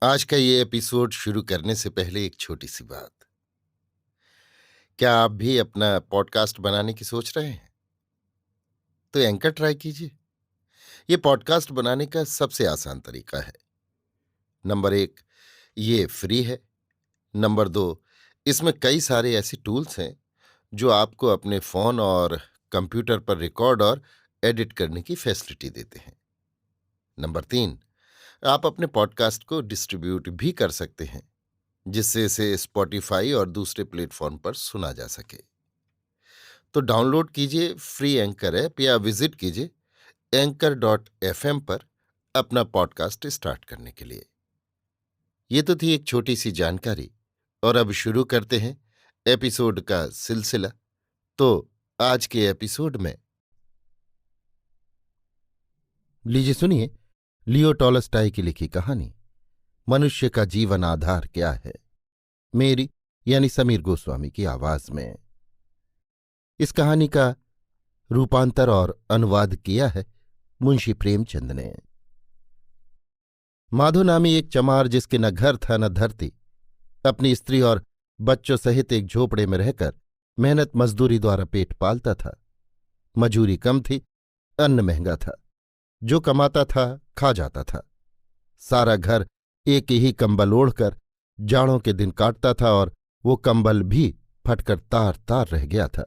आज का ये एपिसोड शुरू करने से पहले एक छोटी सी बात। क्या आप भी अपना पॉडकास्ट बनाने की सोच रहे हैं? तो एंकर ट्राई कीजिए। ये पॉडकास्ट बनाने का सबसे आसान तरीका है। नंबर 1, ये फ्री है। नंबर 2, इसमें कई सारे ऐसे टूल्स हैं जो आपको अपने फोन और कंप्यूटर पर रिकॉर्ड और एडिट करने की फैसिलिटी देते हैं। नंबर 3, आप अपने पॉडकास्ट को डिस्ट्रीब्यूट भी कर सकते हैं, जिससे इसे स्पॉटिफाई और दूसरे प्लेटफॉर्म पर सुना जा सके। तो डाउनलोड कीजिए फ्री एंकर ऐप या विजिट कीजिए anchor.fm पर अपना पॉडकास्ट स्टार्ट करने के लिए। ये तो थी एक छोटी सी जानकारी, और अब शुरू करते हैं एपिसोड का सिलसिला। तो आज के एपिसोड में लीजिए सुनिए लियो टॉलस्टॉय की लिखी कहानी मनुष्य का जीवन आधार क्या है, मेरी यानी समीर गोस्वामी की आवाज में। इस कहानी का रूपांतर और अनुवाद किया है मुंशी प्रेमचंद ने। माधो नामी एक चमार, जिसके न घर था न धरती, अपनी स्त्री और बच्चों सहित एक झोपड़े में रहकर मेहनत मजदूरी द्वारा पेट पालता था। मजूरी कम थी, अन्न महंगा था। जो कमाता था खा जाता था। सारा घर एक ही कंबल ओढ़कर जाड़ों के दिन काटता था, और वो कंबल भी फटकर तार तार रह गया था।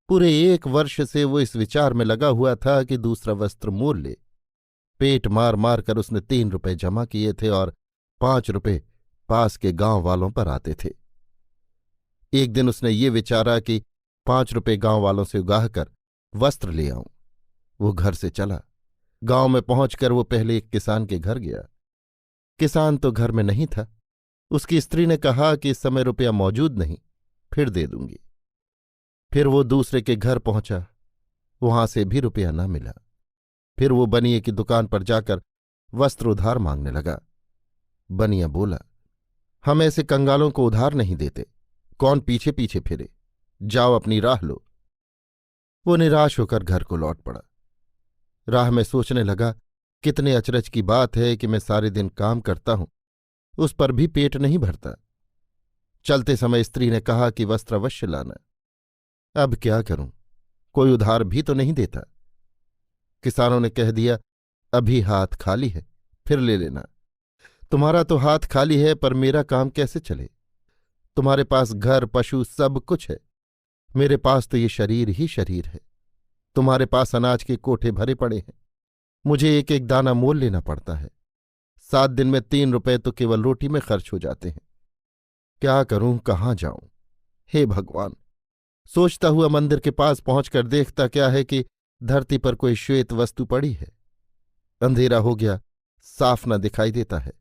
पूरे 1 वर्ष से वो इस विचार में लगा हुआ था कि दूसरा वस्त्र मोल ले। पेट मार मार कर उसने 3 रुपए जमा किए थे, और 5 रुपए पास के गांव वालों पर आते थे। एक दिन उसने ये विचारा कि 5 रुपए गांव वालों से उगाह कर वस्त्र ले आऊं। वो घर से चला। गांव में पहुंचकर वो पहले एक किसान के घर गया। किसान तो घर में नहीं था। उसकी स्त्री ने कहा कि इस समय रुपया मौजूद नहीं, फिर दे दूंगी। फिर वो दूसरे के घर पहुंचा, वहां से भी रुपया न मिला। फिर वो बनिए की दुकान पर जाकर वस्त्र उधार मांगने लगा। बनिया बोला, हम ऐसे कंगालों को उधार नहीं देते, कौन पीछे पीछे फिरे, जाओ अपनी राह लो। वो निराश होकर घर को लौट पड़ा। राह में सोचने लगा, कितने अचरज की बात है कि मैं सारे दिन काम करता हूं, उस पर भी पेट नहीं भरता। चलते समय स्त्री ने कहा कि वस्त्र अवश्य लाना। अब क्या करूं, कोई उधार भी तो नहीं देता। किसानों ने कह दिया, अभी हाथ खाली है, फिर ले लेना। तुम्हारा तो हाथ खाली है, पर मेरा काम कैसे चले? तुम्हारे पास घर पशु सब कुछ है, मेरे पास तो ये शरीर ही शरीर है। तुम्हारे पास अनाज के कोठे भरे पड़े हैं, मुझे एक एक दाना मोल लेना पड़ता है। 7 दिन में 3 रुपए तो केवल रोटी में खर्च हो जाते हैं। क्या करूं, कहाँ जाऊं? हे भगवान! सोचता हुआ मंदिर के पास पहुंचकर देखता क्या है कि धरती पर कोई श्वेत वस्तु पड़ी है। अंधेरा हो गया, साफ न दिखाई देता है।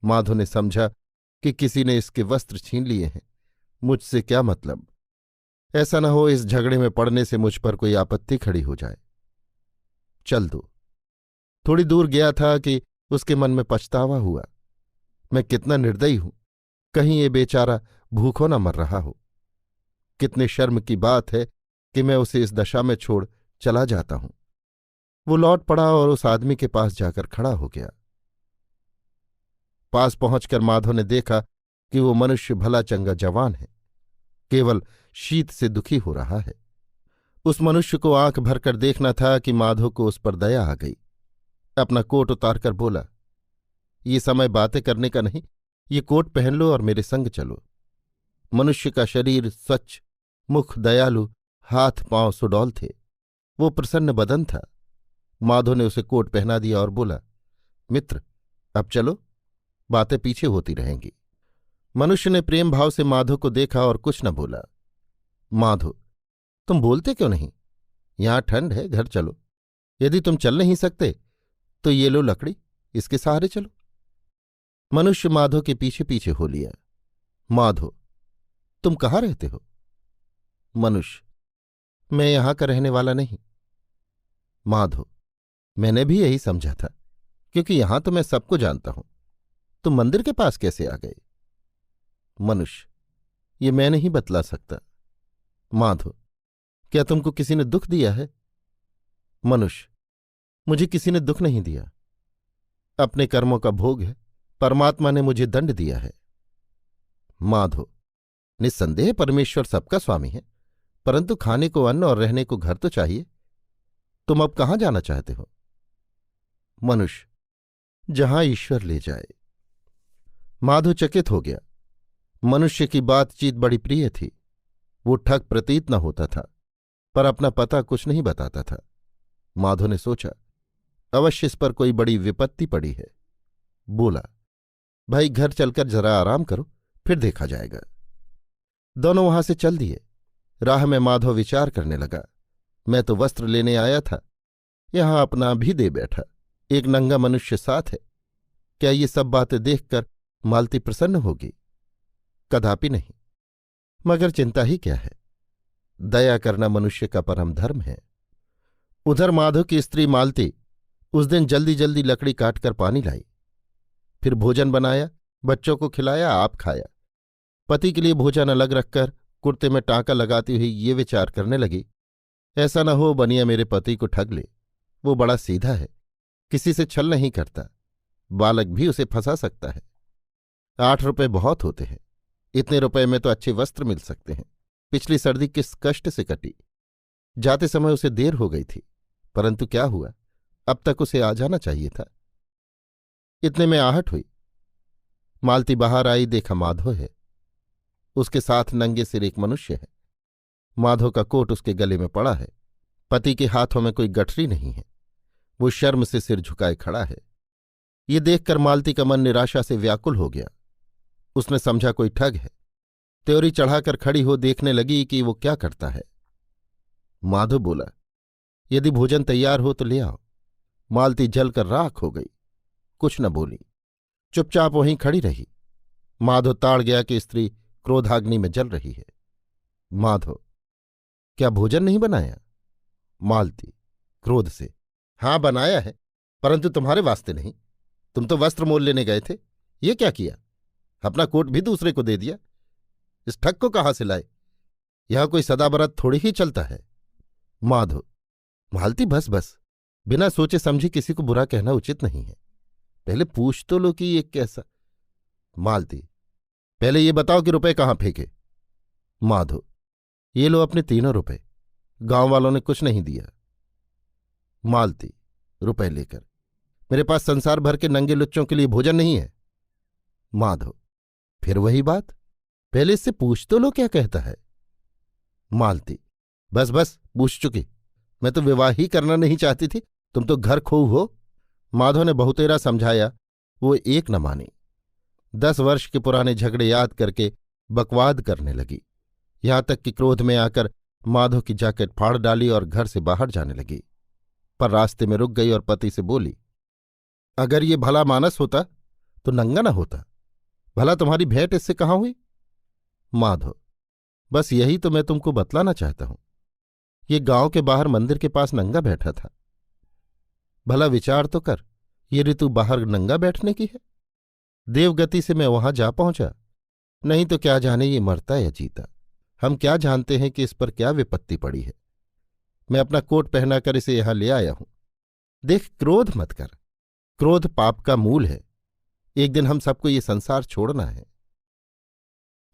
माधो ने समझा कि किसी ने इसके वस्त्र छीन लिए हैं। मुझसे क्या मतलब? ऐसा न हो इस झगड़े में पड़ने से मुझ पर कोई आपत्ति खड़ी हो जाए। चल दो। थोड़ी दूर गया था कि उसके मन में पछतावा हुआ। मैं कितना निर्दयी हूं, कहीं ये बेचारा भूखों न मर रहा हो। कितने शर्म की बात है कि मैं उसे इस दशा में छोड़ चला जाता हूं। वो लौट पड़ा और उस आदमी के पास जाकर खड़ा हो गया। पास पहुंचकर माधो ने देखा कि वो मनुष्य भला चंगा जवान है, केवल शीत से दुखी हो रहा है। उस मनुष्य को आंख भरकर देखना था कि माधो को उस पर दया आ गई। अपना कोट उतारकर बोला, ये समय बातें करने का नहीं, ये कोट पहन लो और मेरे संग चलो। मनुष्य का शरीर स्वच्छ, मुख दयालु, हाथ पांव सुडौल थे। वो प्रसन्न बदन था। माधो ने उसे कोट पहना दिया और बोला, मित्र, अब चलो, बातें पीछे होती रहेंगी। मनुष्य ने प्रेम भाव से माधो को देखा और कुछ न बोला। माधो, तुम बोलते क्यों नहीं? यहां ठंड है, घर चलो। यदि तुम चल नहीं सकते तो ये लो लकड़ी, इसके सहारे चलो। मनुष्य माधो के पीछे पीछे हो लिया। माधो, तुम कहाँ रहते हो? मनुष्य, मैं यहां का रहने वाला नहीं। माधो, मैंने भी यही समझा था, क्योंकि यहां तो मैं सबको जानता हूं। तुम मंदिर के पास कैसे आ गए? मनुष्य, ये मैं नहीं बतला सकता। माधो, क्या तुमको किसी ने दुख दिया है? मनुष्य, मुझे किसी ने दुख नहीं दिया। अपने कर्मों का भोग है, परमात्मा ने मुझे दंड दिया है। माधो, निस्संदेह परमेश्वर सबका स्वामी है, परंतु खाने को अन्न और रहने को घर तो चाहिए। तुम अब कहाँ जाना चाहते हो? मनुष्य, जहां ईश्वर ले जाए। माधो चकित हो गया। मनुष्य की बातचीत बड़ी प्रिय थी। वो ठग प्रतीत न होता था, पर अपना पता कुछ नहीं बताता था। माधो ने सोचा, अवश्य इस पर कोई बड़ी विपत्ति पड़ी है। बोला, भाई घर चलकर जरा आराम करो, फिर देखा जाएगा। दोनों वहां से चल दिए। राह में माधव विचार करने लगा, मैं तो वस्त्र लेने आया था, यहां अपना भी दे बैठा, एक नंगा मनुष्य साथ है। क्या ये सब बातें देखकर मालती प्रसन्न होगी? कदापि नहीं। मगर चिंता ही क्या है, दया करना मनुष्य का परम धर्म है। उधर माधव की स्त्री मालती उस दिन जल्दी जल्दी लकड़ी काटकर पानी लाई, फिर भोजन बनाया, बच्चों को खिलाया, आप खाया। पति के लिए भोजन अलग रखकर कुर्ते में टांका लगाती हुई ये विचार करने लगी, ऐसा न हो बनिया मेरे पति को ठग ले। वो बड़ा सीधा है, किसी से छल नहीं करता, बालक भी उसे फंसा सकता है। 8 रुपए बहुत होते हैं, इतने रुपए में तो अच्छे वस्त्र मिल सकते हैं। पिछली सर्दी किस कष्ट से कटी। जाते समय उसे देर हो गई थी, परंतु क्या हुआ, अब तक उसे आ जाना चाहिए था। इतने में आहट हुई। मालती बाहर आई, देखा माधो है। उसके साथ नंगे सिर एक मनुष्य है। माधो का कोट उसके गले में पड़ा है। पति के हाथों में कोई गठरी नहीं है। वो शर्म से सिर झुकाए खड़ा है। ये देखकर मालती का मन निराशा से व्याकुल हो गया। उसने समझा कोई ठग है। त्योरी चढ़ाकर खड़ी हो देखने लगी कि वो क्या करता है। माधो बोला, यदि भोजन तैयार हो तो ले आओ। मालती जलकर राख हो गई, कुछ न बोली, चुपचाप वहीं खड़ी रही। माधो ताड़ गया कि स्त्री क्रोधाग्नि में जल रही है। माधो, क्या भोजन नहीं बनाया? मालती क्रोध से, हां बनाया है, परंतु तुम्हारे वास्ते नहीं। तुम तो वस्त्र मोल लेने गए थे, ये क्या किया? अपना कोट भी दूसरे को दे दिया। इस ठग को कहाँ से लाए? यहां कोई सदाबरत थोड़ी ही चलता है। माधो, मालती बस बस, बिना सोचे समझे किसी को बुरा कहना उचित नहीं है। पहले पूछ तो लो कि ये कैसा। मालती, पहले ये बताओ कि रुपए कहाँ फेंके? माधो, ये लो अपने 3 रुपए, गांव वालों ने कुछ नहीं दिया। मालती रुपए लेकर, मेरे पास संसार भर के नंगे लुच्चों के लिए भोजन नहीं है। माधो, फिर वही बात, पहले इससे पूछ तो लो क्या कहता है। मालती, बस बस पूछ चुकी, मैं तो विवाह ही करना नहीं चाहती थी, तुम तो घर खोऊ हो। माधव ने बहुतेरा समझाया, वो एक न मानी। 10 वर्ष के पुराने झगड़े याद करके बकवाद करने लगी। यहां तक कि क्रोध में आकर माधव की जैकेट फाड़ डाली और घर से बाहर जाने लगी। पर रास्ते में रुक गई और पति से बोली, अगर ये भला मानस होता तो नंगा न होता। भला तुम्हारी भेंट इससे कहाँ हुई? माधव, बस यही तो मैं तुमको बतलाना चाहता हूं। ये गांव के बाहर मंदिर के पास नंगा बैठा था। भला विचार तो कर, ये ऋतु बाहर नंगा बैठने की है? देवगति से मैं वहां जा पहुंचा, नहीं तो क्या जाने ये मरता या जीता। हम क्या जानते हैं कि इस पर क्या विपत्ति पड़ी है। मैं अपना कोट पहनाकर इसे यहां ले आया हूं। देख, क्रोध मत कर, क्रोध पाप का मूल है। एक दिन हम सबको ये संसार छोड़ना है।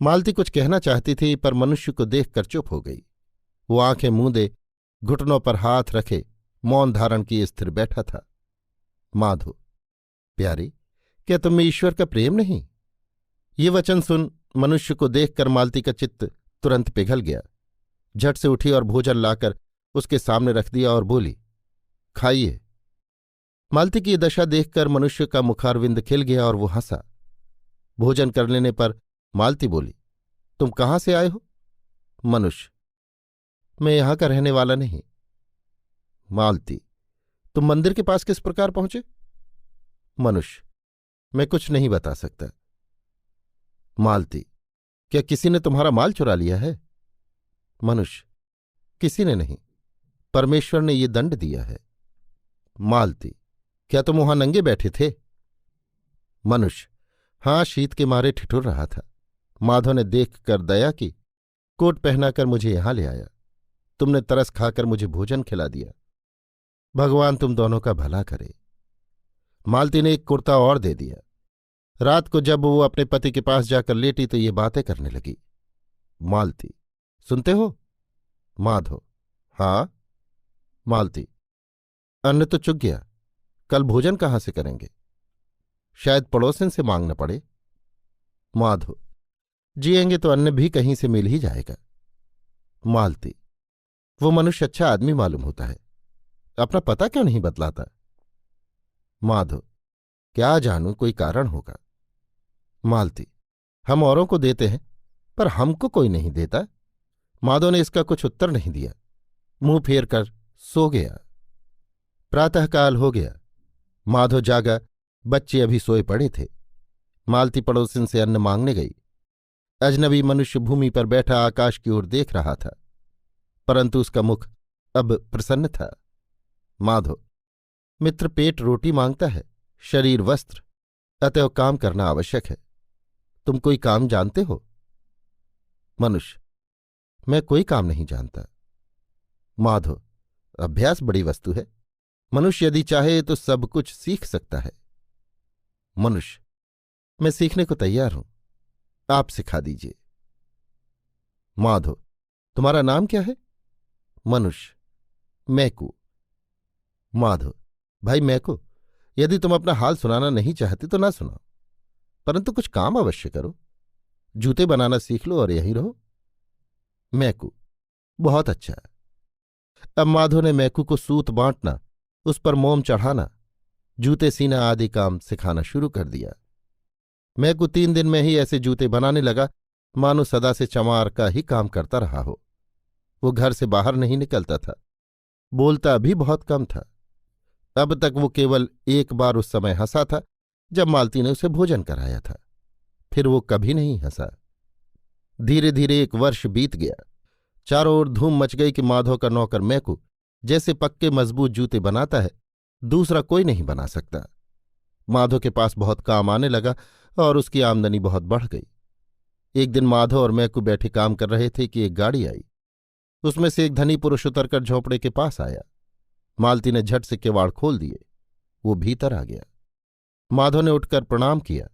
मालती कुछ कहना चाहती थी, पर मनुष्य को देखकर चुप हो गई। वो आंखें मूंदे, घुटनों पर हाथ रखे, मौन धारण किए स्थिर बैठा था। माधो, प्यारी, क्या तुम्हें ईश्वर का प्रेम नहीं? ये वचन सुन मनुष्य को देखकर मालती का चित्त तुरंत पिघल गया। झट से उठी और भोजन लाकर उसके सामने रख दिया और बोली, खाइए। मालती की ये दशा देखकर मनुष्य का मुखारविंद खिल गया और वो हंसा। भोजन कर लेने पर मालती बोली, तुम कहाँ से आए हो? मनुष्य, मैं यहां का रहने वाला नहीं। मालती, तुम मंदिर के पास किस प्रकार पहुंचे? मनुष्य, मैं कुछ नहीं बता सकता। मालती, क्या किसी ने तुम्हारा माल चुरा लिया है? मनुष्य, किसी ने नहीं, परमेश्वर ने ये दंड दिया है। मालती, क्या तुम वहां नंगे बैठे थे? मनुष्य, हां, शीत के मारे ठिठुर रहा था। माधव ने देखकर दया की, कोट पहनाकर मुझे यहां ले आया। तुमने तरस खाकर मुझे भोजन खिला दिया। भगवान तुम दोनों का भला करे। मालती ने एक कुर्ता और दे दिया। रात को जब वो अपने पति के पास जाकर लेटी तो ये बातें करने लगी। मालती, सुनते हो? माधो, हाँ। मालती, अन्न तो चुक गया, कल भोजन कहाँ से करेंगे? शायद पड़ोसन से मांगना पड़े। माधो, जिएंगे तो अन्न भी कहीं से मिल ही जाएगा। मालती, वो मनुष्य अच्छा आदमी मालूम होता है, अपना पता क्यों नहीं बतलाता? माधो, क्या जानूं, कोई कारण होगा। मालती, हम औरों को देते हैं पर हमको कोई नहीं देता। माधो ने इसका कुछ उत्तर नहीं दिया, मुंह फेर कर सो गया। प्रातःकाल हो गया। माधो जागा, बच्चे अभी सोए पड़े थे। मालती पड़ोसिन से अन्न मांगने गई। अजनबी मनुष्य भूमि पर बैठा आकाश की ओर देख रहा था, परंतु उसका मुख अब प्रसन्न था। माधो, मित्र पेट रोटी मांगता है, शरीर वस्त्र, अतएव काम करना आवश्यक है। तुम कोई काम जानते हो? मनुष्य, मैं कोई काम नहीं जानता। माधो, अभ्यास बड़ी वस्तु है, मनुष्य यदि चाहे तो सब कुछ सीख सकता है। मनुष्य, मैं सीखने को तैयार हूं, आप सिखा दीजिए। माधो, तुम्हारा नाम क्या है? मनुष्य, मैकू। माधो, भाई मैकू, यदि तुम अपना हाल सुनाना नहीं चाहते तो ना सुनाओ, परंतु कुछ काम अवश्य करो। जूते बनाना सीख लो और यहीं रहो। मैकू, बहुत अच्छा। अब माधो ने मैकू को सूत बांटना, उस पर मोम चढ़ाना, जूते सीना आदि काम सिखाना शुरू कर दिया। मैकू 3 दिन में ही ऐसे जूते बनाने लगा मानो सदा से चमार का ही काम करता रहा हो। वो घर से बाहर नहीं निकलता था, बोलता भी बहुत कम था। अब तक वो केवल एक बार उस समय हंसा था जब मालती ने उसे भोजन कराया था, फिर वो कभी नहीं हंसा। धीरे धीरे 1 वर्ष बीत गया। चारों ओर धूम मच गई कि माधो का नौकर मैकू जैसे पक्के मजबूत जूते बनाता है, दूसरा कोई नहीं बना सकता। माधो के पास बहुत काम आने लगा और उसकी आमदनी बहुत बढ़ गई। एक दिन माधो और मैकू बैठे काम कर रहे थे कि एक गाड़ी आई। उसमें से एक धनी पुरुष उतरकर झोंपड़े के पास आया। मालती ने झट से किवाड़ खोल दिए, वो भीतर आ गया। माधो ने उठकर प्रणाम किया।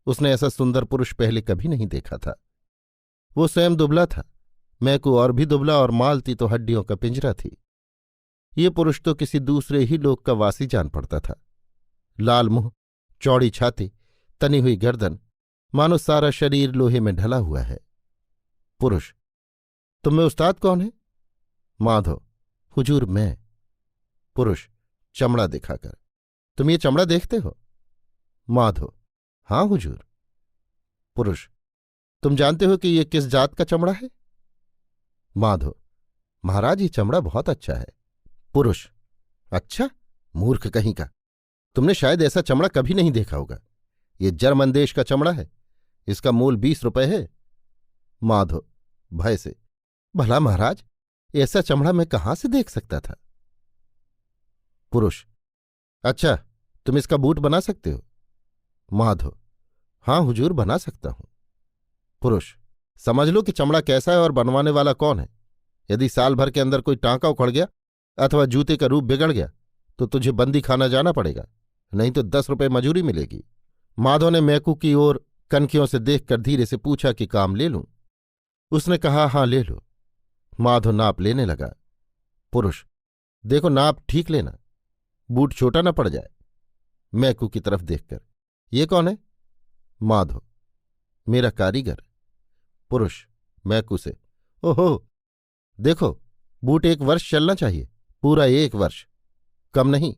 उसने ऐसा सुंदर पुरुष पहले कभी नहीं देखा था। वो स्वयं दुबला था, मैकू और भी दुबला, और मालती तो हड्डियों का पिंजरा थी। ये पुरुष तो किसी दूसरे ही लोक का वासी जान पड़ता था। लाल मुंह, चौड़ी छाती, तनी हुई गर्दन, मानो सारा शरीर लोहे में ढला हुआ है। पुरुष, तुम में उस्ताद कौन है? माधो, हुजूर मैं। पुरुष, चमड़ा दिखाकर, तुम ये चमड़ा देखते हो? माधो, हाँ हुजूर। पुरुष, तुम जानते हो कि ये किस जात का चमड़ा है? माधो, महाराज ये चमड़ा बहुत अच्छा है। पुरुष, अच्छा, मूर्ख कहीं का, तुमने शायद ऐसा चमड़ा कभी नहीं देखा होगा। ये जर्मन देश का चमड़ा है, इसका मूल 20 रुपए है। माधो, भय से, भला महाराज, ऐसा चमड़ा मैं कहाँ से देख सकता था? पुरुष, अच्छा, तुम इसका बूट बना सकते हो? माधो, हाँ हुजूर, बना सकता हूं। पुरुष, समझ लो कि चमड़ा कैसा है और बनवाने वाला कौन है। यदि साल भर के अंदर कोई टांका उखड़ गया अथवा जूते का रूप बिगड़ गया तो तुझे बंदी खाना जाना पड़ेगा, नहीं तो 10 रुपये मजूरी मिलेगी। माधो ने मैकू की ओर कनखियों से देखकर धीरे से पूछा कि काम ले लूं? उसने कहा, हाँ ले लो। माधो नाप लेने लगा। पुरुष, देखो नाप ठीक लेना, बूट छोटा न पड़ जाए। मैकू की तरफ देखकर, ये कौन है? माधो, मेरा कारीगर। पुरुष, मैकू से, ओहो, देखो बूट 1 वर्ष चलना चाहिए, पूरा 1 वर्ष, कम नहीं।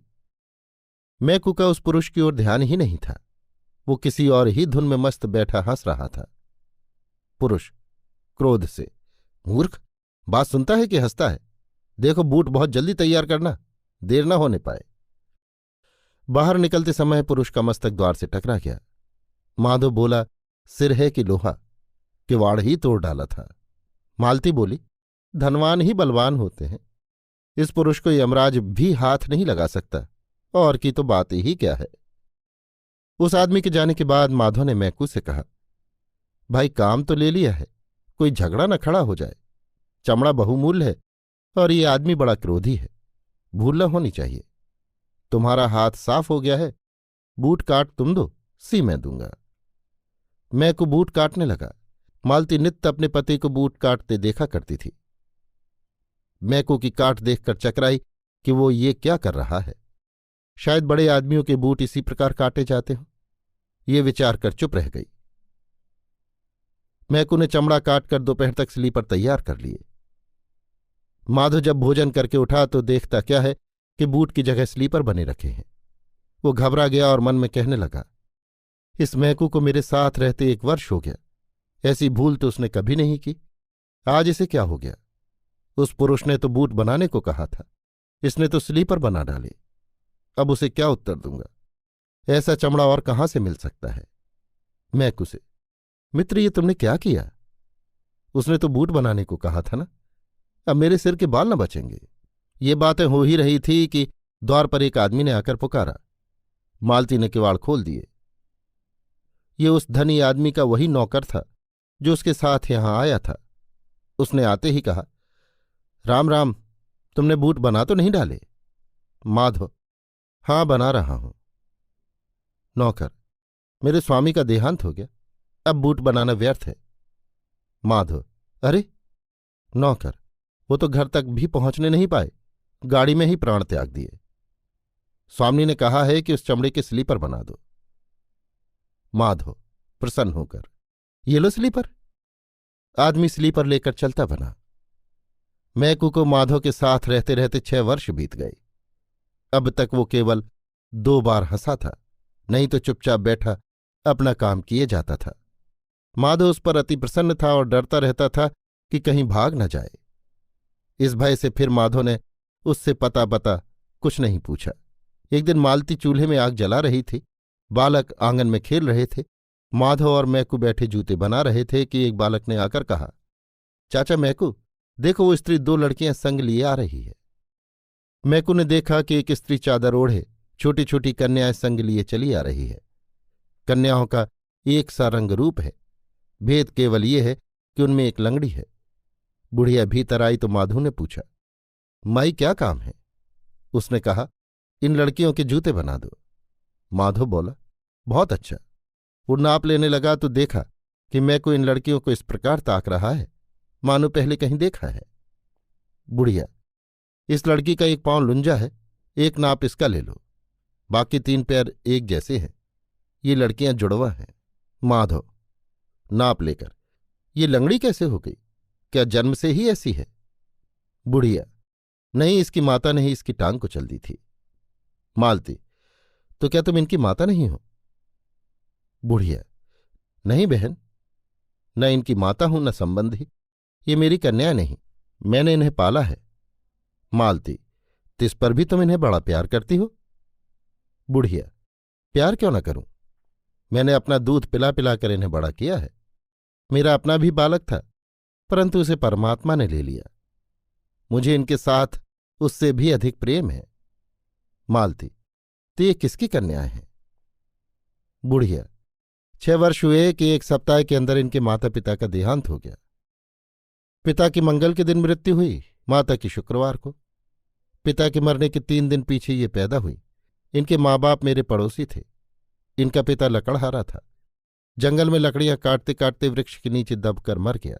मैकू का उस पुरुष की ओर ध्यान ही नहीं था, वो किसी और ही धुन में मस्त बैठा हंस रहा था। पुरुष, क्रोध से, मूर्ख, बात सुनता है कि हंसता है? देखो बूट बहुत जल्दी तैयार करना, देर न होने पाए। बाहर निकलते समय पुरुष का मस्तक द्वार से टकरा गया। माधो बोला, सिर है कि लोहा, किवाड़ ही तोड़ डाला था। मालती बोली, धनवान ही बलवान होते हैं, इस पुरुष को यमराज भी हाथ नहीं लगा सकता, और की तो बात ही क्या है। उस आदमी के जाने के बाद माधो ने मैकू से कहा, भाई काम तो ले लिया है, कोई झगड़ा न खड़ा हो जाए। चमड़ा बहुमूल्य है और ये आदमी बड़ा क्रोधी है, भूल न होनी चाहिए। तुम्हारा हाथ साफ हो गया है, बूट काट तुम दो, सी मैं दूंगा। मैकू बूट काटने लगा। मालती नित्य अपने पति को बूट काटते देखा करती थी। मैकू की काट देखकर चकराई कि वो ये क्या कर रहा है। शायद बड़े आदमियों के बूट इसी प्रकार काटे जाते हों। ये विचार कर चुप रह गई। मैकू ने चमड़ा काटकर दोपहर तक स्लीपर तैयार कर लिए। माधो जब भोजन करके उठा तो देखता क्या है कि बूट की जगह स्लीपर बने रखे हैं। वो घबरा गया और मन में कहने लगा, इस मैकू को मेरे साथ रहते 1 वर्ष हो गया। ऐसी भूल तो उसने कभी नहीं की। आज इसे क्या हो गया? उस पुरुष ने तो बूट बनाने को कहा था, इसने तो स्लीपर बना डाले। अब उसे क्या उत्तर दूंगा? ऐसा चमड़ा और कहाँ से मिल सकता है? मैकू से, मित्र ये तुमने क्या किया? उसने तो बूट बनाने को कहा था ना। अब मेरे सिर के बाल न बचेंगे। ये बातें हो ही रही थी कि द्वार पर एक आदमी ने आकर पुकारा। मालती ने किवाड़ खोल दिए। ये उस धनी आदमी का वही नौकर था जो उसके साथ यहां आया था। उसने आते ही कहा, राम राम, तुमने बूट बना तो नहीं डाले? माधो, हां बना रहा हूं। नौकर, मेरे स्वामी का देहांत हो गया, अब बूट बनाना व्यर्थ है। माधो, अरे! नौकर, वो तो घर तक भी पहुंचने नहीं पाए, गाड़ी में ही प्राण त्याग दिए। स्वामी ने कहा है कि उस चमड़े के स्लीपर बना दो। माधो प्रसन्न होकर, ये लो स्लीपर। आदमी स्लीपर लेकर चलता बना। मैकू को माधो के साथ रहते रहते 6 वर्ष बीत गए। अब तक वो केवल 2 बार हंसा था, नहीं तो चुपचाप बैठा अपना काम किए जाता था। माधो उस पर अति प्रसन्न था और डरता रहता था कि कहीं भाग न जाए। इस भय से फिर माधो ने उससे पता कुछ नहीं पूछा। एक दिन मालती चूल्हे में आग जला रही थी, बालक आंगन में खेल रहे थे। माधो और मैकू बैठे जूते बना रहे थे कि एक बालक ने आकर कहा, चाचा मैकू, देखो वो स्त्री 2 लड़कियां संग लिए आ रही है। मैकू ने देखा कि एक स्त्री चादर ओढ़े छोटी छोटी कन्याएं संग लिए चली आ रही है। कन्याओं का एक सा रंग रूप है, भेद केवल ये है कि उनमें एक लंगड़ी है। बुढ़िया भीतर आई तो माधो ने पूछा, माई क्या काम है? उसने कहा, इन लड़कियों के जूते बना दो। माधो बोला, बहुत अच्छा। वो नाप लेने लगा तो देखा कि मैकू इन लड़कियों को इस प्रकार ताक रहा है मानो पहले कहीं देखा है। बुढ़िया, इस लड़की का 1 पांव लुंजा है, एक नाप इसका ले लो, बाकी 3 पैर एक जैसे हैं। ये लड़कियां जुड़वा हैं। माधो नाप लेकर, ये लंगड़ी कैसे हो गई? क्या जन्म से ही ऐसी है? बुढ़िया, नहीं, इसकी माता ने ही इसकी टांग को चल दी थी। मालती, तो क्या तुम इनकी माता नहीं हो? बुढ़िया, नहीं बहन, न इनकी माता हूं न संबंधी। ये मेरी कन्या नहीं, मैंने इन्हें पाला है। मालती, तिस पर भी तुम इन्हें बड़ा प्यार करती हो? बुढ़िया, प्यार क्यों न करूं? मैंने अपना दूध पिला पिला कर इन्हें बड़ा किया है। मेरा अपना भी बालक था, परंतु उसे परमात्मा ने ले लिया। मुझे इनके साथ उससे भी अधिक प्रेम है। मालती, तो ये किसकी कन्याएं हैं? बुढ़िया, 6 वर्ष हुए कि 1 सप्ताह के अंदर इनके माता पिता का देहांत हो गया। पिता की मंगल के दिन मृत्यु हुई, माता की शुक्रवार को। पिता के मरने के 3 दिन पीछे ये पैदा हुई। इनके माँ बाप मेरे पड़ोसी थे। इनका पिता लकड़हारा था, जंगल में लकड़ियां काटते काटते वृक्ष के नीचे दबकर मर गया।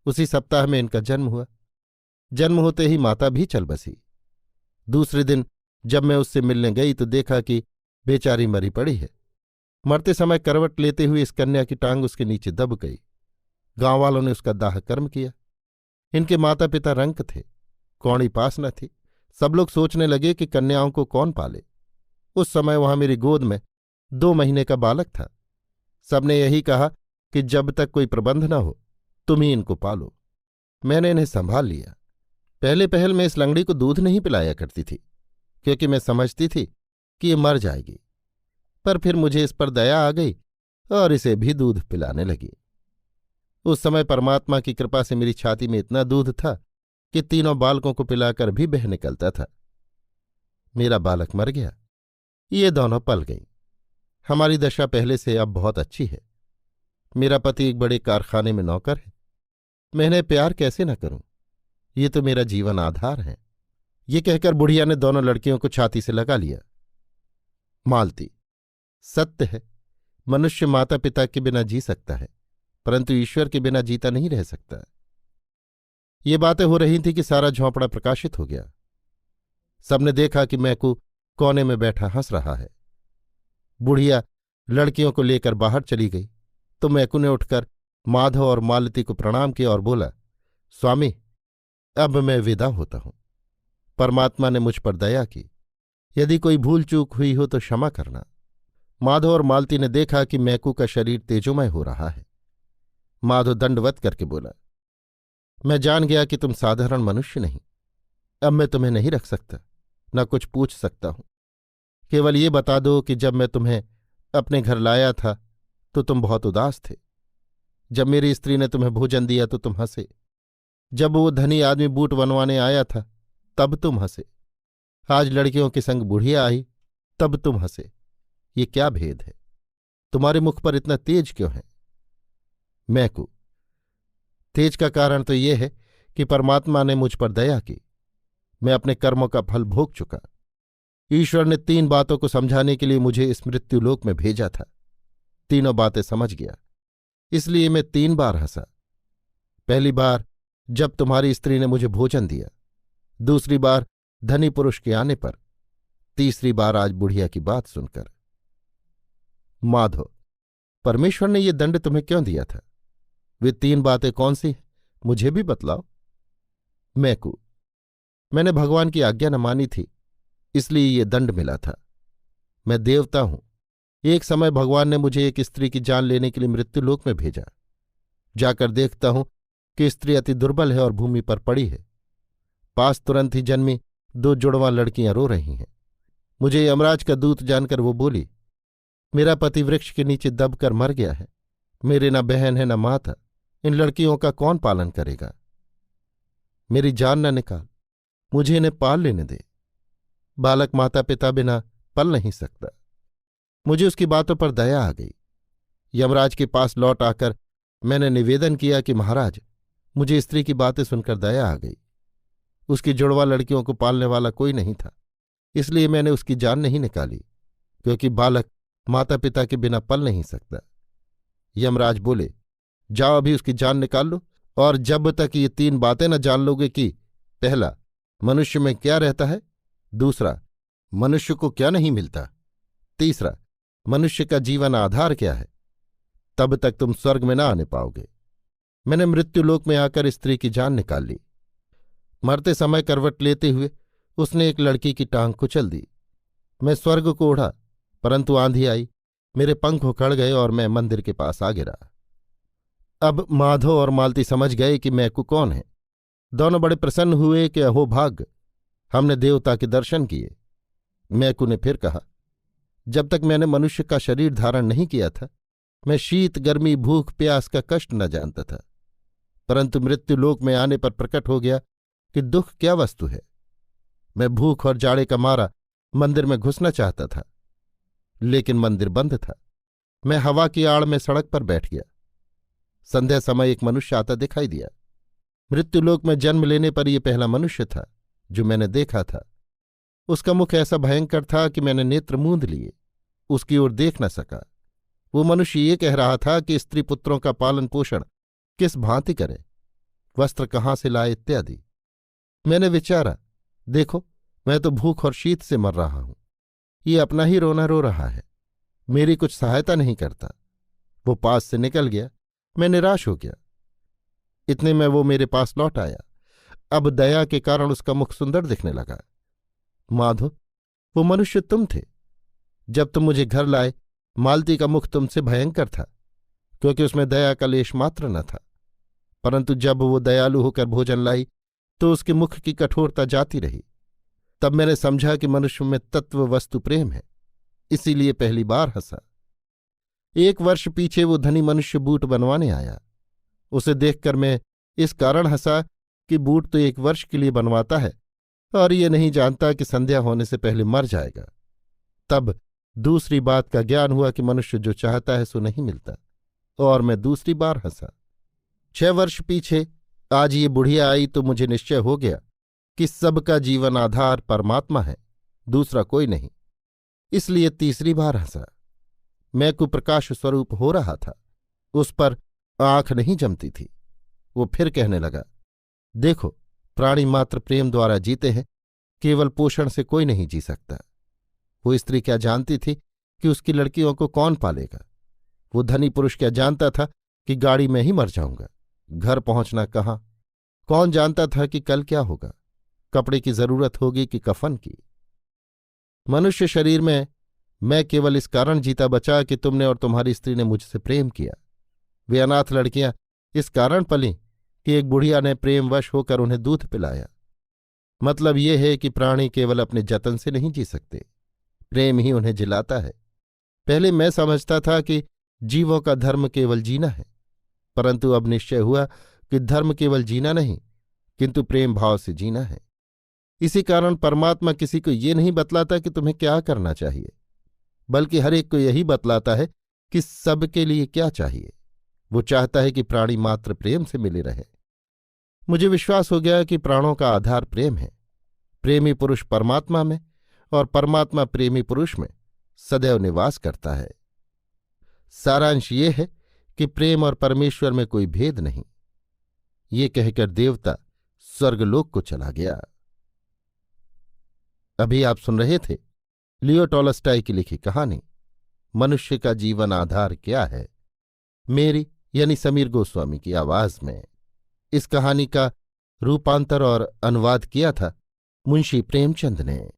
उसी सप्ताह में इनका जन्म हुआ। जन्म होते ही माता भी चल बसी। दूसरे दिन जब मैं उससे मिलने गई तो देखा कि बेचारी मरी पड़ी है। मरते समय करवट लेते हुए इस कन्या की टांग उसके नीचे दब गई। गांव वालों ने उसका दाह कर्म किया। इनके माता पिता रंक थे, कौड़ी पास न थी। सब लोग सोचने लगे कि कन्याओं को कौन पाले। उस समय वहां मेरी गोद में 2 महीने का बालक था। सबने यही कहा कि जब तक कोई प्रबंध न हो तुम ही इनको पालो। मैंने इन्हें संभाल लिया। पहले पहल मैं इस लंगड़ी को दूध नहीं पिलाया करती थी, क्योंकि मैं समझती थी कि ये मर जाएगी। पर फिर मुझे इस पर दया आ गई और इसे भी दूध पिलाने लगी। उस समय परमात्मा की कृपा से मेरी छाती में इतना दूध था कि 3 बालकों को पिलाकर भी बह निकलता था। मेरा बालक मर गया, ये दोनों पल गईं। हमारी दशा पहले से अब बहुत अच्छी है। मेरा पति एक बड़े कारखाने में नौकर है। मैं इन्हें प्यार कैसे न करूं? ये तो मेरा जीवन आधार है। ये कहकर बुढ़िया ने दोनों लड़कियों को छाती से लगा लिया। मालती, सत्य है, मनुष्य माता पिता के बिना जी सकता है, परंतु ईश्वर के बिना जीता नहीं रह सकता। ये बातें हो रही थी कि सारा झोंपड़ा प्रकाशित हो गया। सबने देखा कि मैकू कोने में बैठा हंस रहा है। बुढ़िया लड़कियों को लेकर बाहर चली गई तो मैकू ने उठकर माधव और मालती को प्रणाम किया और बोला, स्वामी, अब मैं विदा होता हूं। परमात्मा ने मुझ पर दया की, यदि कोई भूल चूक हुई हो तो क्षमा करना। माधव और मालती ने देखा कि मैकू का शरीर तेजोमय हो रहा है। माधव दंडवत करके बोला, मैं जान गया कि तुम साधारण मनुष्य नहीं। अब मैं तुम्हें नहीं रख सकता, न कुछ पूछ सकता हूं। केवल ये बता दो कि जब मैं तुम्हें अपने घर लाया था तो तुम बहुत उदास थे। जब मेरी स्त्री ने तुम्हें भोजन दिया तो तुम हंसे। जब वो धनी आदमी बूट बनवाने आया था तब तुम हंसे। आज लड़कियों के संग बुढ़िया आई तब तुम हंसे। ये क्या भेद है? तुम्हारे मुख पर इतना तेज क्यों है? मैकू, तेज का कारण तो ये है कि परमात्मा ने मुझ पर दया की। मैं अपने कर्मों का फल भोग चुका। ईश्वर ने 3 बातों को समझाने के लिए मुझे इस मृत्युलोक में भेजा था। तीनों बातें समझ गया, इसलिए मैं 3 बार हंसा। पहली बार जब तुम्हारी स्त्री ने मुझे भोजन दिया, दूसरी बार धनी पुरुष के आने पर, तीसरी बार आज बुढ़िया की बात सुनकर। माधव, परमेश्वर ने ये दंड तुम्हें क्यों दिया था? वे 3 बातें कौन सी हैं, मुझे भी बतलाओ। मैकू, मैंने भगवान की आज्ञा न मानी थी, इसलिए ये दंड मिला था। मैं देवता हूं। एक समय भगवान ने मुझे एक स्त्री की जान लेने के लिए मृत्युलोक में भेजा। जाकर देखता हूं कि स्त्री अति दुर्बल है और भूमि पर पड़ी है। पास तुरंत ही जन्मी 2 जुड़वां लड़कियां रो रही हैं। मुझे यमराज का दूत जानकर वो बोली, मेरा पति वृक्ष के नीचे दबकर मर गया है। मेरे न बहन है न माँ था। इन लड़कियों का कौन पालन करेगा? मेरी जान न निकाल, मुझे इन्हें पाल लेने दे। बालक माता पिता बिना पल नहीं सकता। मुझे उसकी बातों पर दया आ गई। यमराज के पास लौट आकर मैंने निवेदन किया कि महाराज, मुझे स्त्री की बातें सुनकर दया आ गई। उसकी जुड़वा लड़कियों को पालने वाला कोई नहीं था, इसलिए मैंने उसकी जान नहीं निकाली, क्योंकि बालक माता पिता के बिना पल नहीं सकता। यमराज बोले, जाओ अभी उसकी जान निकाल लो, और जब तक ये 3 बातें न जान लोगे कि पहला, मनुष्य में क्या रहता है, दूसरा, मनुष्य को क्या नहीं मिलता, तीसरा, मनुष्य का जीवन आधार क्या है, तब तक तुम स्वर्ग में न आने पाओगे। मैंने मृत्युलोक में आकर स्त्री की जान निकाल ली। मरते समय करवट लेते हुए उसने एक लड़की की टांग कुचल दी। मैं स्वर्ग को उड़ा, परंतु आंधी आई, मेरे पंख उखड़ गए और मैं मंदिर के पास आ गिरा। अब माधव और मालती समझ गए कि मैकू कौन है। दोनों बड़े प्रसन्न हुए कि अहो भाग्य, हमने देवता के दर्शन किए। मैकू ने फिर कहा, जब तक मैंने मनुष्य का शरीर धारण नहीं किया था, मैं शीत गर्मी भूख प्यास का कष्ट न जानता था, परंतु मृत्युलोक में आने पर प्रकट हो गया कि दुख क्या वस्तु है। मैं भूख और जाड़े का मारा मंदिर में घुसना चाहता था, लेकिन मंदिर बंद था। मैं हवा की आड़ में सड़क पर बैठ गया। संध्या समय एक मनुष्य आता दिखाई दिया। मृत्युलोक में जन्म लेने पर यह पहला मनुष्य था जो मैंने देखा था। उसका मुख ऐसा भयंकर था कि मैंने नेत्र मूंद लिए, उसकी ओर देख न सका। वो मनुष्य ये कह रहा था कि स्त्री पुत्रों का पालन पोषण किस भांति करे, वस्त्र कहाँ से लाए इत्यादि। मैंने विचारा, देखो, मैं तो भूख और शीत से मर रहा हूं। ये अपना ही रोना रो रहा है, मेरी कुछ सहायता नहीं करता। वो पास से निकल गया। मैं निराश हो गया। इतने में वो मेरे पास लौट आया। अब दया के कारण उसका मुख सुंदर दिखने लगा। माधव, वो मनुष्य तुम थे। जब तुम मुझे घर लाए, मालती का मुख तुमसे भयंकर था, क्योंकि उसमें दया का लेश मात्र न था, परंतु जब वो दयालु होकर भोजन लाई तो उसके मुख की कठोरता जाती रही। तब मैंने समझा कि मनुष्य में तत्व वस्तु प्रेम है, इसीलिए पहली बार हंसा। 1 वर्ष पीछे वो धनी मनुष्य बूट बनवाने आया। उसे देखकर मैं इस कारण हंसा कि बूट तो 1 वर्ष के लिए बनवाता है और ये नहीं जानता कि संध्या होने से पहले मर जाएगा। तब दूसरी बात का ज्ञान हुआ कि मनुष्य जो चाहता है सो नहीं मिलता, और मैं दूसरी बार हंसा। 6 वर्ष पीछे आज ये बुढ़िया आई तो मुझे निश्चय हो गया कि सबका जीवन आधार परमात्मा है, दूसरा कोई नहीं, इसलिए तीसरी बार हंसा। मैं कुप्रकाश स्वरूप हो रहा था, उस पर आंख नहीं जमती थी। वो फिर कहने लगा, देखो, प्राणी मात्र प्रेम द्वारा जीते हैं, केवल पोषण से कोई नहीं जी सकता। वो स्त्री क्या जानती थी कि उसकी लड़कियों को कौन पालेगा? वो धनी पुरुष क्या जानता था कि गाड़ी में ही मर जाऊंगा? घर पहुंचना कहाँ? कौन जानता था कि कल क्या होगा? कपड़े की जरूरत होगी कि कफन की? मनुष्य शरीर में मैं केवल इस कारण जीता बचा कि तुमने और तुम्हारी स्त्री ने मुझसे प्रेम किया। वे अनाथ लड़कियां इस कारण पलीं कि एक बुढ़िया ने प्रेमवश होकर उन्हें दूध पिलाया। मतलब ये है कि प्राणी केवल अपने जतन से नहीं जी सकते, प्रेम ही उन्हें जिलाता है। पहले मैं समझता था कि जीवों का धर्म केवल जीना है, परंतु अब निश्चय हुआ कि धर्म केवल जीना नहीं, किंतु प्रेम भाव से जीना है। इसी कारण परमात्मा किसी को ये नहीं बतलाता कि तुम्हें क्या करना चाहिए, बल्कि हर एक को यही बतलाता है कि सबके लिए क्या चाहिए। वो चाहता है कि प्राणी मात्र प्रेम से मिले रहे। मुझे विश्वास हो गया कि प्राणों का आधार प्रेम है। प्रेमी पुरुष परमात्मा में और परमात्मा प्रेमी पुरुष में सदैव निवास करता है। सारांश ये है कि प्रेम और परमेश्वर में कोई भेद नहीं। ये कहकर देवता स्वर्गलोक को चला गया। अभी आप सुन रहे थे लियो टॉलस्टॉय की लिखी कहानी मनुष्य का जीवन आधार क्या है, मेरी यानी समीर गोस्वामी की आवाज में। इस कहानी का रूपांतर और अनुवाद किया था मुंशी प्रेमचंद ने।